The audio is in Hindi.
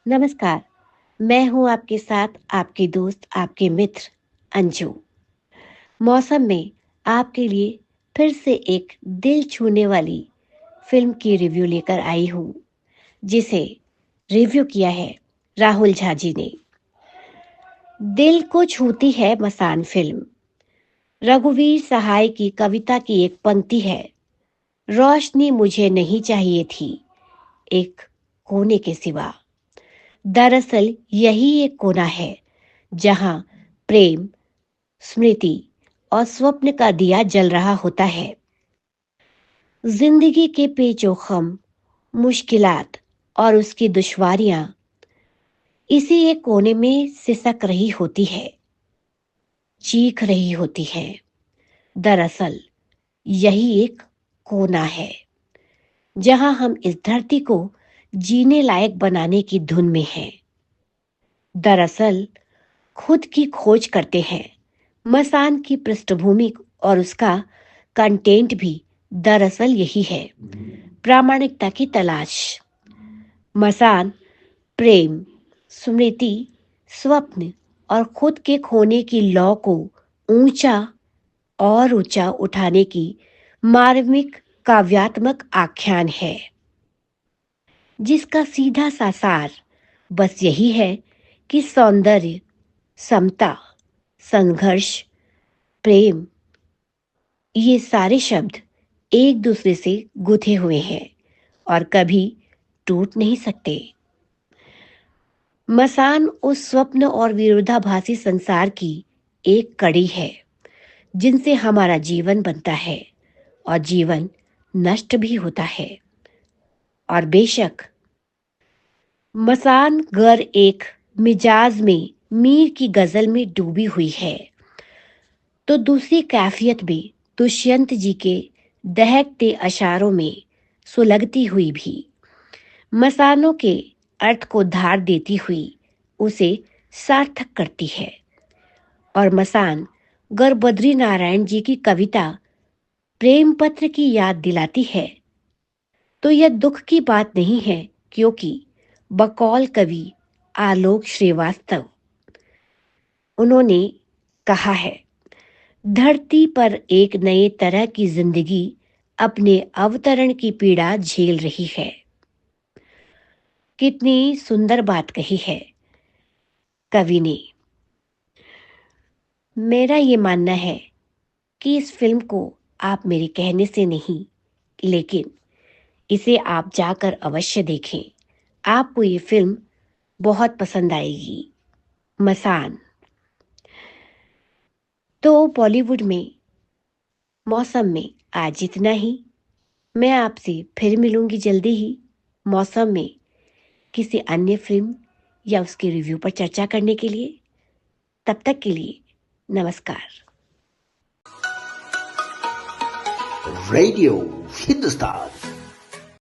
नमस्कार, मैं हूँ आपके साथ आपकी दोस्त, आपके मित्र अंजू। मौसम में आपके लिए फिर से एक दिल छूने वाली फ़िल्म की रिव्यू लेकर आई हूँ, जिसे रिव्यू किया है राहुल झा जी ने। दिल को छूती है मसान फ़िल्म। रघुवीर सहाय की कविता की एक पंक्ति है, रोशनी मुझे नहीं चाहिए थी, एक कोने के सिवा। दरअसल यही एक कोना है, जहाँ प्रेम, स्मृति और स्वप्न का दिया जल रहा होता है। जिंदगी के पेचो-खम, मुश्किलात और उसकी दुश्वारियां इसी एक कोने में सिसक रही होती है, चीख रही होती है। दरअसल यही एक कोना है, जहां हम इस धरती को जीने लायक बनाने की धुन में हैं। दरअसल खुद की खोज करते हैं। मसान की पृष्ठभूमि और उसका कंटेंट भी दरअसल यही है, प्रामाणिकता की तलाश। मसान प्रेम, स्मृति, स्वप्न और खुद के खोने की लौ को ऊंचा और ऊंचा उठाने की मार्मिक काव्यात्मक आख्यान है, जिसका सीधा सा सार बस यही है कि सौंदर्य, समता, संघर्ष, प्रेम, ये सारे शब्द एक दूसरे से गुथे हुए हैं और कभी टूट नहीं सकते। मसान उस स्वप्न और विरोधाभासी संसार की एक कड़ी है, जिनसे हमारा जीवन बनता है और जीवन नष्ट भी होता है। और बेशक मसान गर एक मिजाज में मीर की गजल में डूबी हुई है, तो दूसरी कैफियत में दुष्यंत जी के दहकते अशारों में सुलगती हुई भी मसानों के अर्थ को धार देती हुई उसे सार्थक करती है। और मसान गर बद्री नारायण जी की कविता प्रेम पत्र की याद दिलाती है, तो यह दुख की बात नहीं है, क्योंकि बकौल कवि आलोक श्रीवास्तव उन्होंने कहा है, धरती पर एक नए तरह की जिंदगी अपने अवतरण की पीड़ा झेल रही है। कितनी सुंदर बात कही है कवि ने। मेरा ये मानना है कि इस फिल्म को आप मेरे कहने से नहीं, लेकिन इसे आप जाकर अवश्य देखें। आपको ये फिल्म बहुत पसंद आएगी। मसान। तो बॉलीवुड में मौसम में आज इतना ही। मैं आपसे फिर मिलूंगी जल्दी ही, मौसम में किसी अन्य फिल्म या उसके रिव्यू पर चर्चा करने के लिए। तब तक के लिए नमस्कार। रेडियो हिंदुस्तान